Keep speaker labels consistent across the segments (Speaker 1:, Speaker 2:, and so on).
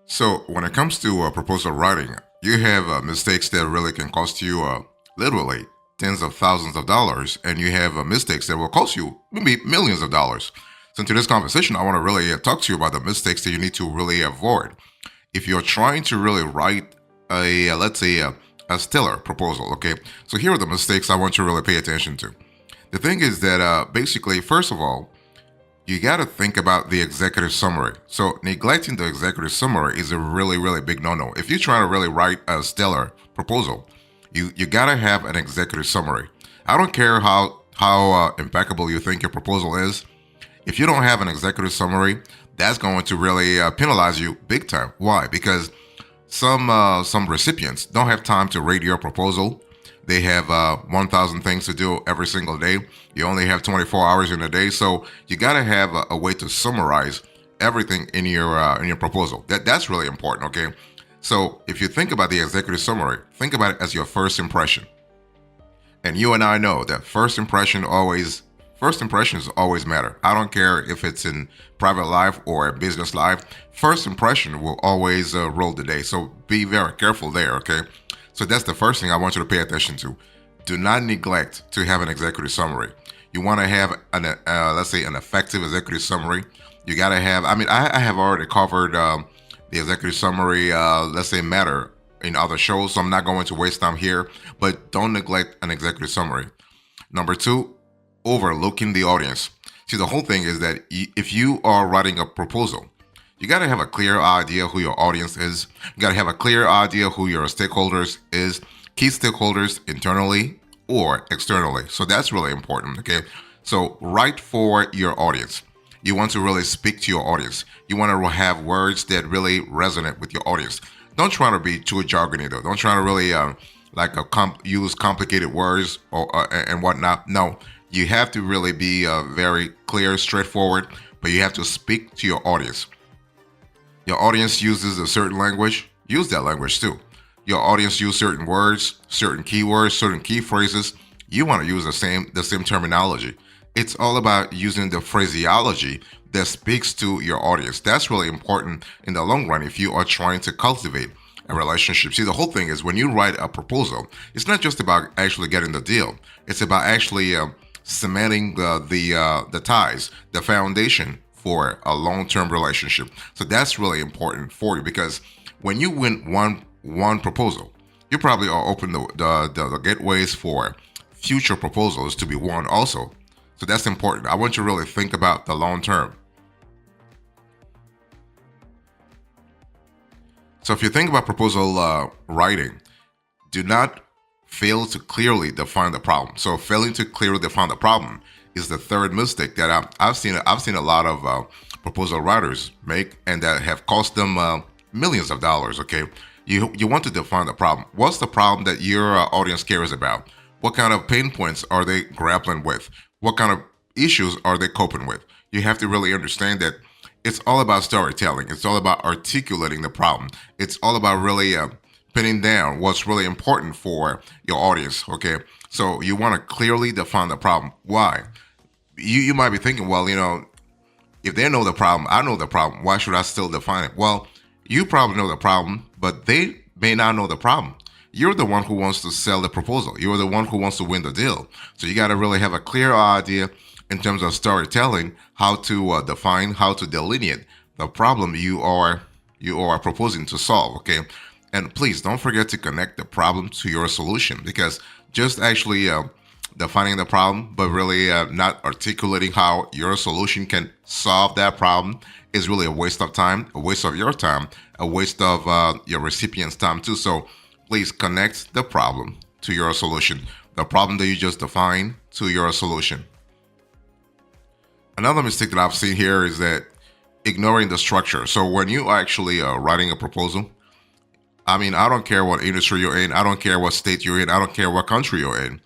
Speaker 1: So when it comes to proposal writing, you have mistakes that really can cost you literally tens of thousands of dollars, and you have mistakes that will cost you maybe millions of dollars. So into this conversation, I want to really talk to you about the mistakes that you need to really avoid if you're trying to really write let's say a stellar proposal. Okay, so here are the mistakes I want you to really pay attention to. The thing is that basically, first of all, you got to think about the executive summary. So neglecting the executive summary is a really, really big no-no. If you're trying to really write a stellar proposal, you got to have an executive summary. I don't care how impeccable you think your proposal is. If you don't have an executive summary, that's going to really penalize you big time. Why? Because some recipients don't have time to read your proposal. They have 1,000 things to do every single day. You only have 24 hours in a day, so you got to have a way to summarize everything in your proposal. That's really important. Okay, so if you think about the executive summary, think about it as your first impression. And you and I know that first impressions always matter. I don't care if it's in private life or business life. First impression will always rule the day. So be very careful there. Okay. So that's the first thing I want you to pay attention to. Do not neglect to have an executive summary. You want to have an let's say an effective executive summary. You got to have. I have already covered the executive summary. Let's say matter in other shows, so I'm not going to waste time here. But don't neglect an executive summary. Number two, overlooking the audience. See, the whole thing is that if you are writing a proposal, you got to have a clear idea who your audience is. You got to have a clear idea who your stakeholders is, key stakeholders internally or externally. So that's really important. Okay. So write for your audience. You want to really speak to your audience. You want to have words that really resonate with your audience. Don't try to be too jargony though. Don't try to really use complicated words and whatnot. No, you have to really be very clear, straightforward, but you have to speak to your audience. Your audience uses a certain language, use that language too. Your audience use certain words, certain keywords, certain key phrases. You want to use the same terminology. It's all about using the phraseology that speaks to your audience. That's really important in the long run if you are trying to cultivate a relationship. See, the whole thing is when you write a proposal, it's not just about actually getting the deal. It's about actually cementing the ties, the foundation for a long-term relationship. So that's really important for you because when you win one proposal, you probably are open the gateways for future proposals to be won also. So that's important. I want you to really think about the long term. So if you think about proposal writing, do not fail to clearly define the problem. So failing to clearly define the problem is the third mistake that I've seen. I've seen a lot of proposal writers make, and that have cost them millions of dollars. Okay, you want to define the problem. What's the problem that your audience cares about? What kind of pain points are they grappling with? What kind of issues are they coping with? You have to really understand that it's all about storytelling. It's all about articulating the problem. It's all about really pinning down what's really important for your audience. Okay, so you want to clearly define the problem. Why? You might be thinking, well, if they know the problem, I know the problem. Why should I still define it? Well, you probably know the problem, but they may not know the problem. You're the one who wants to sell the proposal. You're the one who wants to win the deal. So you got to really have a clear idea in terms of storytelling, how to define, how to delineate the problem you are proposing to solve. Okay, and please don't forget to connect the problem to your solution because just actually defining the problem, but really not articulating how your solution can solve that problem is really a waste of time, a waste of your time, a waste of your recipient's time too. So please connect the problem to your solution, the problem that you just defined to your solution. Another mistake that I've seen here is that ignoring the structure. So when you are actually writing a proposal, I don't care what industry you're in, I don't care what state you're in, I don't care what country you're in.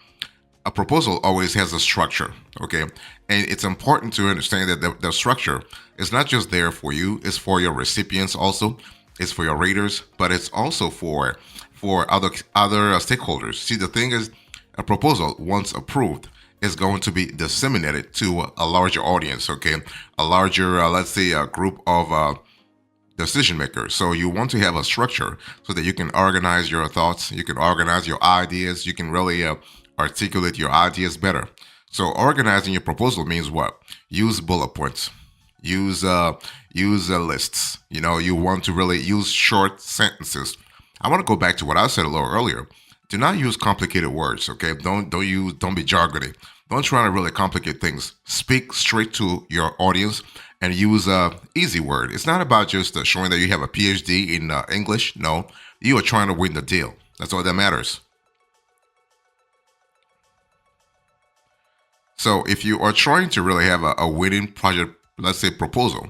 Speaker 1: A proposal always has a structure, okay? And it's important to understand that the structure is not just there for you, it's for your recipients also, it's for your readers, but it's also for other stakeholders. See, the thing is, a proposal, once approved, is going to be disseminated to a larger audience, okay? A larger, let's say, a group of decision maker. So you want to have a structure so that you can organize your thoughts, you can organize your ideas, you can really articulate your ideas better. So organizing your proposal means what? Use bullet points. Use lists. You want to really use short sentences. I want to go back to what I said a little earlier. Do not use complicated words. Okay, don't be jargony. Don't try to really complicate things. Speak straight to your audience and use a easy word. It's not about just showing that you have a PhD in English. No, you are trying to win the deal. That's all that matters. So if you are trying to really have a winning project, let's say proposal,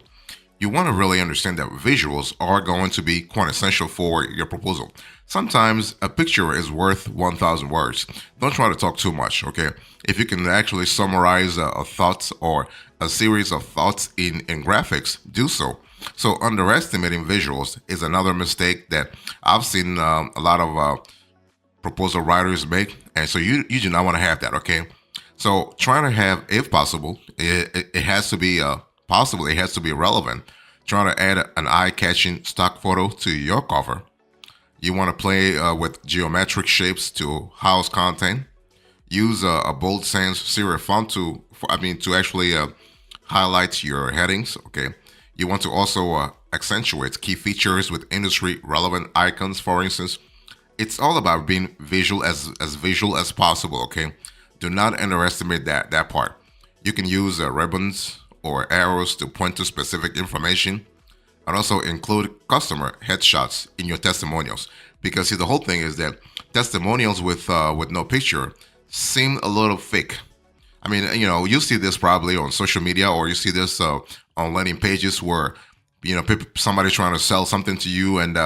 Speaker 1: you want to really understand that visuals are going to be quite essential for your proposal. Sometimes a picture is worth 1,000 words. Don't try to talk too much, okay? If you can actually summarize a thoughts or a series of thoughts in graphics, do so. So underestimating visuals is another mistake that I've seen a lot of proposal writers make, and so you do not want to have that, okay? So trying to have, if possible, it has to be possible. It has to be relevant. Trying to add an eye-catching stock photo to your cover. You want to play with geometric shapes to house content. Use a bold sans serif font to actually highlight your headings. Okay. You want to also accentuate key features with industry relevant icons. For instance, it's all about being visual as possible. Okay. Do not underestimate that part. You can use ribbons or arrows to point to specific information, and also include customer headshots in your testimonials. Because see, the whole thing is that testimonials with no picture seem a little fake. I mean, you see this probably on social media, or you see this on landing pages where somebody trying to sell something to you, and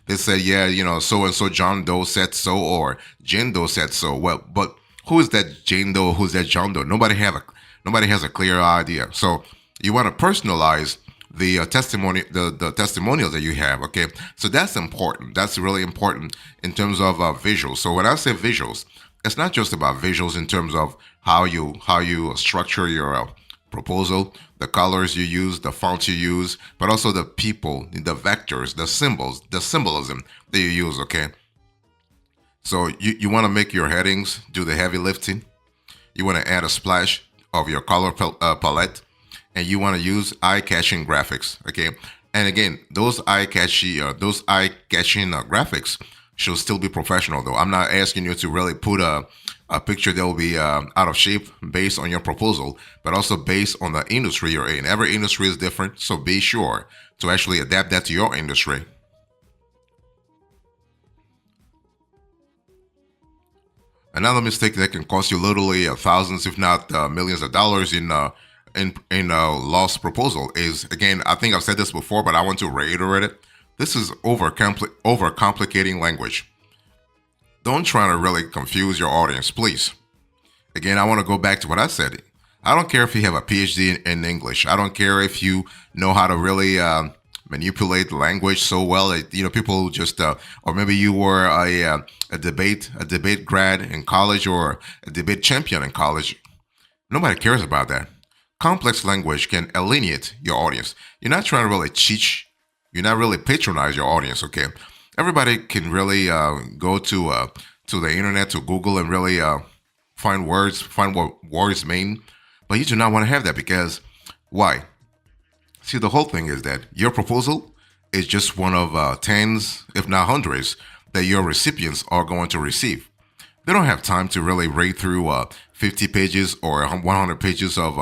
Speaker 1: they say, yeah, so and so John Doe said so, or Jane Doe said so. Well, but who is that Jane Doe? Who's that John Doe? Nobody has a clear idea. So you want to personalize the the testimonials that you have. Okay, so that's important. That's really important in terms of visuals. So when I say visuals, it's not just about visuals in terms of how you structure your proposal, the colors you use, the fonts you use, but also the people, the vectors, the symbols, the symbolism that you use. Okay, so you want to make your headings do the heavy lifting. You want to add a splash of your color palette, and you want to use eye-catching graphics. Okay, and again, those eye-catching graphics should still be professional. Though I'm not asking you to really put a picture that will be out of shape based on your proposal, but also based on the industry you're in. Every industry is different, so be sure to actually adapt that to your industry. Another mistake that can cost you literally thousands, if not millions of dollars in lost proposal is, again, I think I've said this before, but I want to reiterate it. This is overcomplicating language. Don't try to really confuse your audience, please. Again, I want to go back to what I said. I don't care if you have a PhD in English. I don't care if you know how to really manipulate language so well that people just or maybe you were a debate grad in college, or a debate champion in college. Nobody cares about that. Complex language can alienate your audience. You're not trying to really teach. You're not really patronize your audience. Okay, everybody can really go to the internet, to Google, and really find what words mean. But you do not want to have that, because why? See, the whole thing is that your proposal is just one of tens, if not hundreds, that your recipients are going to receive. They don't have time to really read through 50 pages or 100 pages of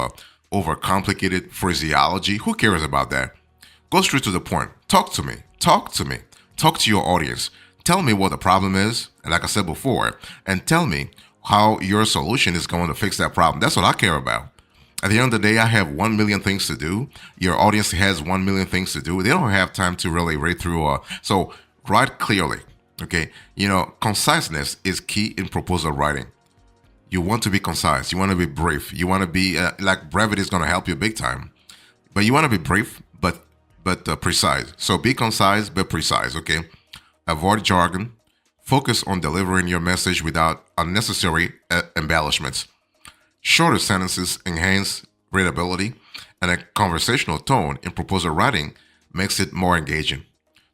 Speaker 1: overcomplicated phraseology. Who cares about that? Go straight to the point. Talk to me. Talk to me. Talk to your audience. Tell me what the problem is, and like I said before, and tell me how your solution is going to fix that problem. That's what I care about. At the end of the day, I have 1 million things to do. Your audience has 1 million things to do. They don't have time to really read through. So write clearly. Okay. Conciseness is key in proposal writing. You want to be concise. You want to be brief. You want to be like brevity is going to help you big time. But you want to be brief, but precise. So be concise, but precise. Okay. Avoid jargon. Focus on delivering your message without unnecessary embellishments. Shorter sentences enhance readability, and a conversational tone in proposal writing makes it more engaging.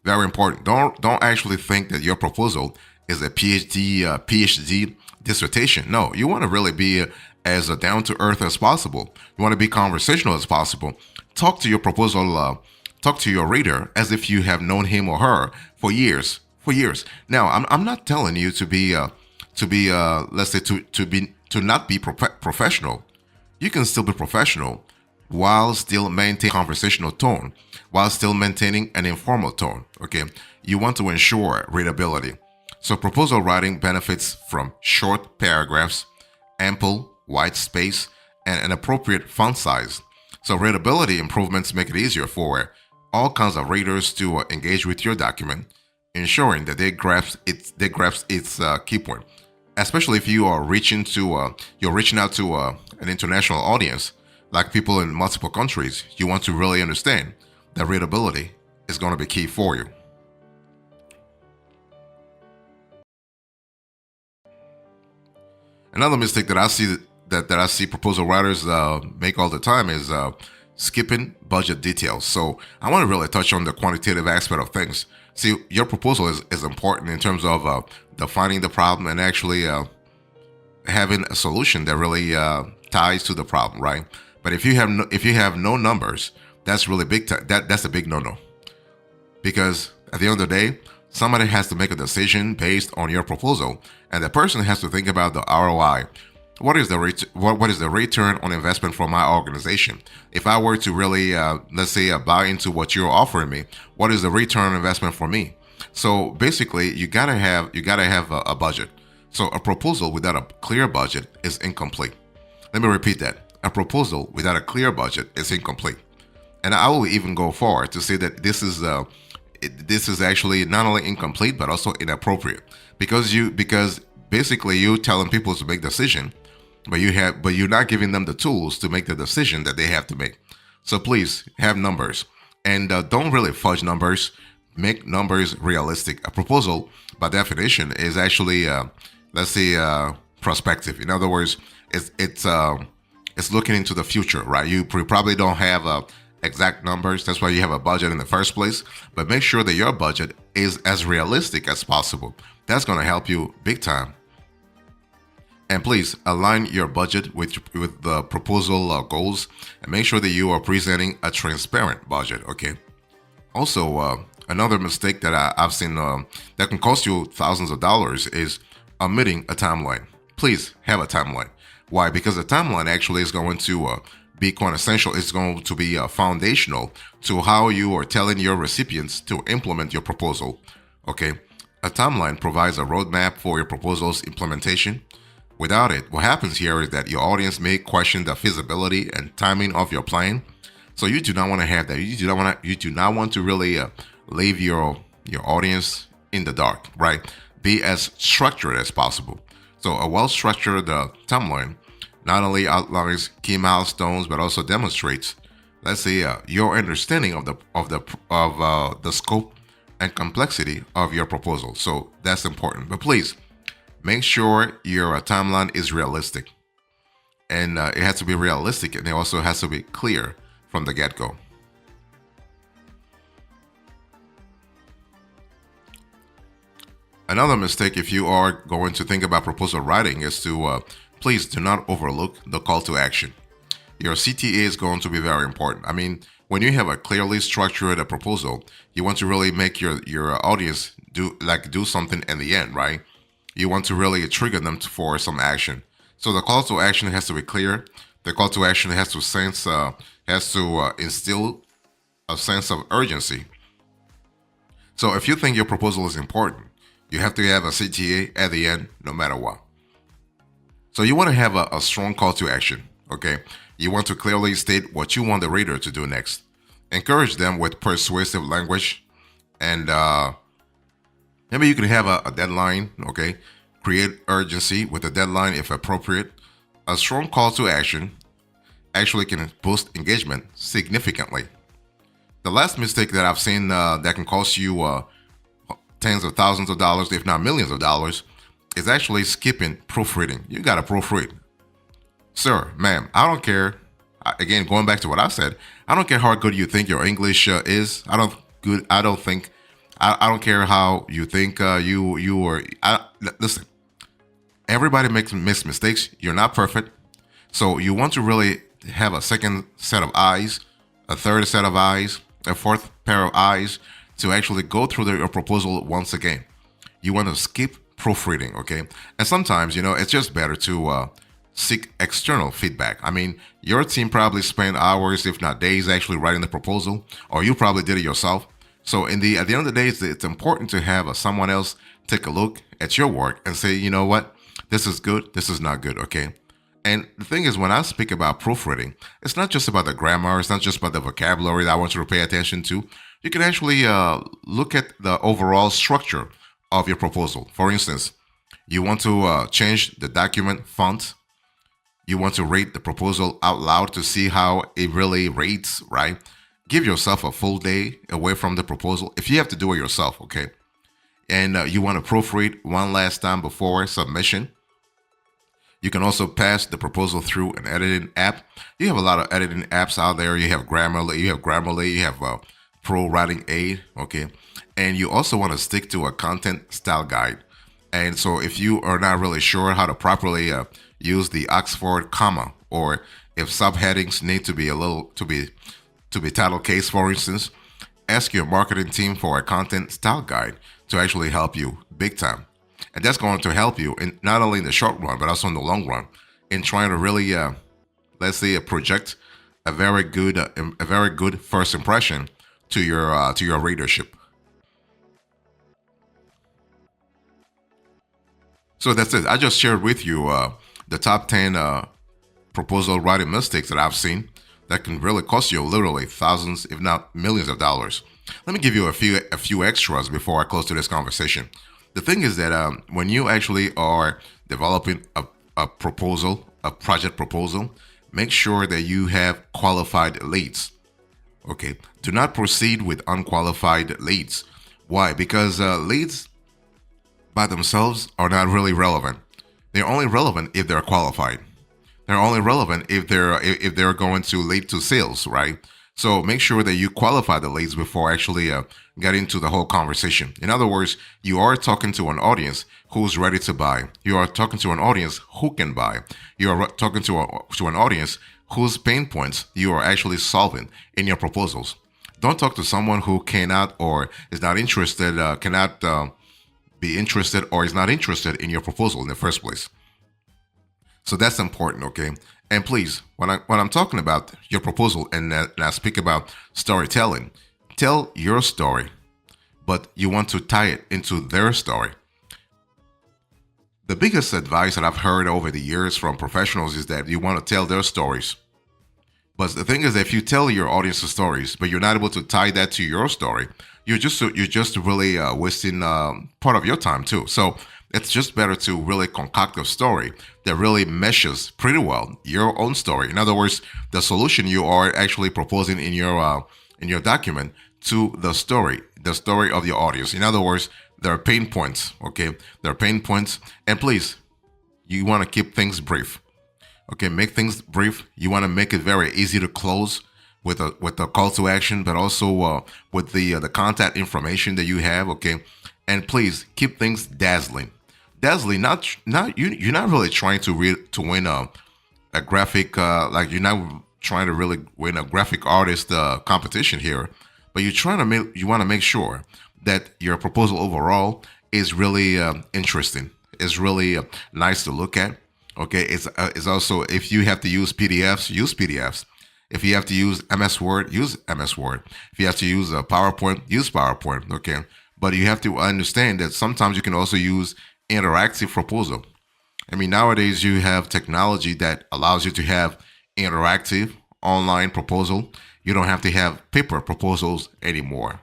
Speaker 1: Very important. Don't actually think that your proposal is a PhD dissertation. No, you want to really be as down to earth as possible. You want to be conversational as possible. Talk to your proposal. Talk to your reader as if you have known him or her for years. For years. Now, I'm not telling you to be let's say to not be professional. You can still be professional while still maintaining conversational tone, while still maintaining an informal tone. Okay, you want to ensure readability. So proposal writing benefits from short paragraphs, ample white space, and an appropriate font size. So readability improvements make it easier for all kinds of readers to engage with your document, ensuring that they grasp its key point. Especially if you are you're reaching out to an international audience, like people in multiple countries, you want to really understand that readability is going to be key for you. Another mistake that I see proposal writers make all the time is skipping budget details. So I want to really touch on the quantitative aspect of things. See, your proposal is important in terms of defining the problem and actually having a solution that really ties to the problem, right? But if you have no numbers, that's really big. That's a big no-no, because at the end of the day, somebody has to make a decision based on your proposal, and the person has to think about the ROI. What is the return on investment for my organization? If I were to really, let's say, buy into what you're offering me, what is the return on investment for me? So basically, you gotta have a budget. So a proposal without a clear budget is incomplete. Let me repeat that: a proposal without a clear budget is incomplete. And I will even go forward to say that this is actually not only incomplete but also inappropriate, because basically you're telling people to make decision, but you're not giving them the tools to make the decision that they have to make. So please have numbers, and don't really fudge numbers. Make numbers realistic. A proposal, by definition, is actually let's say prospective. In other words, it's looking into the future, right? You probably don't have exact numbers. That's why you have a budget in the first place. But make sure that your budget is as realistic as possible. That's going to help you big time. And please align your budget with the proposal goals, and make sure that you are presenting a transparent budget. Okay. Also, another mistake that I've seen that can cost you thousands of dollars is omitting a timeline. Please have a timeline. Why? Because the timeline actually is going to be quintessential. It's going to be foundational to how you are telling your recipients to implement your proposal. Okay. A timeline provides a roadmap for your proposal's implementation. Without it, what happens here is that your audience may question the feasibility and timing of your plan. So you do not want to have that. You do not want to really leave your audience in the dark, right? Be as structured as possible. So a well-structured timeline not only outlines key milestones but also demonstrates, let's say, your understanding of the scope and complexity of your proposal. So that's important. But please make sure your timeline is realistic, and it has to be realistic, and it also has to be clear from the get-go. Another mistake, if you are going to think about proposal writing, is to please do not overlook the call to action. Your CTA is going to be very important. I mean, when you have a clearly structured proposal, you want to really make your audience do something in the end, right? You want to really trigger them for some action. So the call to action has to be clear. The call to action has to instill a sense of urgency. So if you think your proposal is important, you have to have a CTA at the end, no matter what. So you want to have a strong call to action. Okay, you want to clearly state what you want the reader to do next. Encourage them with persuasive language, and maybe you can have a deadline. Okay, create urgency with a deadline if appropriate. A strong call to action actually can boost engagement significantly. The last mistake that I've seen that can cost you tens of thousands of dollars, if not millions of dollars, is actually skipping proofreading. You got to proofread. Sir, ma'am, I don't care Again, going back to what I said, I don't care how good you think your English is. I don't think. I don't care how you think you are. Listen, everybody makes mistakes. You're not perfect, so you want to really have a second set of eyes, a third set of eyes, a fourth pair of eyes to actually go through your proposal once again. You want to skip proofreading, okay? And sometimes, it's just better to seek external feedback. I mean, your team probably spent hours, if not days, actually writing the proposal, or you probably did it yourself. So at the end of the day, it's important to have someone else take a look at your work and say, you know what, this is good, this is not good, okay? And the thing is, when I speak about proofreading, it's not just about the grammar, it's not just about the vocabulary that I want you to pay attention to. You can actually look at the overall structure of your proposal. For instance, you want to change the document font. You want to rate the proposal out loud to see how it really rates, right? Give yourself a full day away from the proposal if you have to do it yourself, okay? And you want to proofread one last time before submission. You can also pass the proposal through an editing app. You have a lot of editing apps out there. You have Grammarly, you have Pro Writing Aid, okay? And you also want to stick to a content style guide. And so if you are not really sure how to properly use the Oxford comma, or if subheadings need to be to be title case, for instance, ask your marketing team for a content style guide to actually help you big time. And that's going to help you in not only in the short run, but also in the long run in trying to really, let's say, project a very good first impression to your readership. So that's it. I just shared with you the top 10 proposal writing mistakes that I've seen that can really cost you literally thousands, if not millions of dollars. Let me give you a few extras before I close to this conversation. The thing is that when you actually are developing a proposal, a project proposal, make sure that you have qualified leads. Okay, do not proceed with unqualified leads. Why? Because leads by themselves are not really relevant. They're only relevant if they're qualified. They're only relevant if they're going to lead to sales, right? So make sure that you qualify the leads before actually getting to the whole conversation. In other words, you are talking to an audience who's ready to buy. You are talking to an audience who can buy. You are talking to an audience whose pain points you are actually solving in your proposals. Don't talk to someone who cannot or is not interested, cannot be interested or is not interested in your proposal in the first place. So that's important, okay? And please, when I'm talking about your proposal and I speak about storytelling, tell your story, but you want to tie it into their story. The biggest advice that I've heard over the years from professionals is that you want to tell their stories. But the thing is, if you tell your audience the stories, but you're not able to tie that to your story, you're just really wasting part of your time too. So it's just better to really concoct a story that really meshes pretty well your own story. In other words, the solution you are actually proposing in your document to the story of your audience. In other words, there are pain points. Okay, there are pain points, and please, you want to keep things brief. Okay, make things brief. You want to make it very easy to close with a call to action, but also with the contact information that you have. Okay, and please keep things dazzling. Dazzling, not you're not really trying to win a graphic like you're not trying to really win a graphic artist competition here, but you want to make sure that your proposal overall is really interesting. It's really nice to look at. Okay, it's also, if you have to use PDFs, use PDFs. If you have to use MS Word, use MS Word. If you have to use PowerPoint, use PowerPoint. Okay, but you have to understand that sometimes you can also use interactive proposal. I mean, nowadays you have technology that allows you to have interactive online proposal. You don't have to have paper proposals anymore.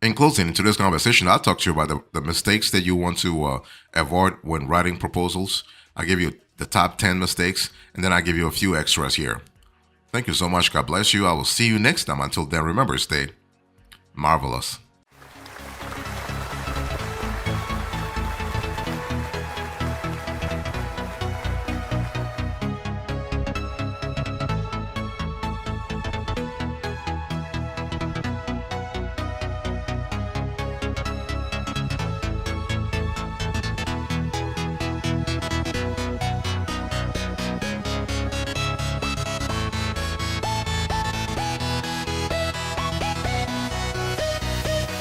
Speaker 1: In closing, in today's conversation, I'll talk to you about the mistakes that you want to avoid when writing proposals. I'll give you the top 10 mistakes, and then I'll give you a few extras here. Thank you so much. God bless you. I will see you next time. Until then, remember, stay marvelous.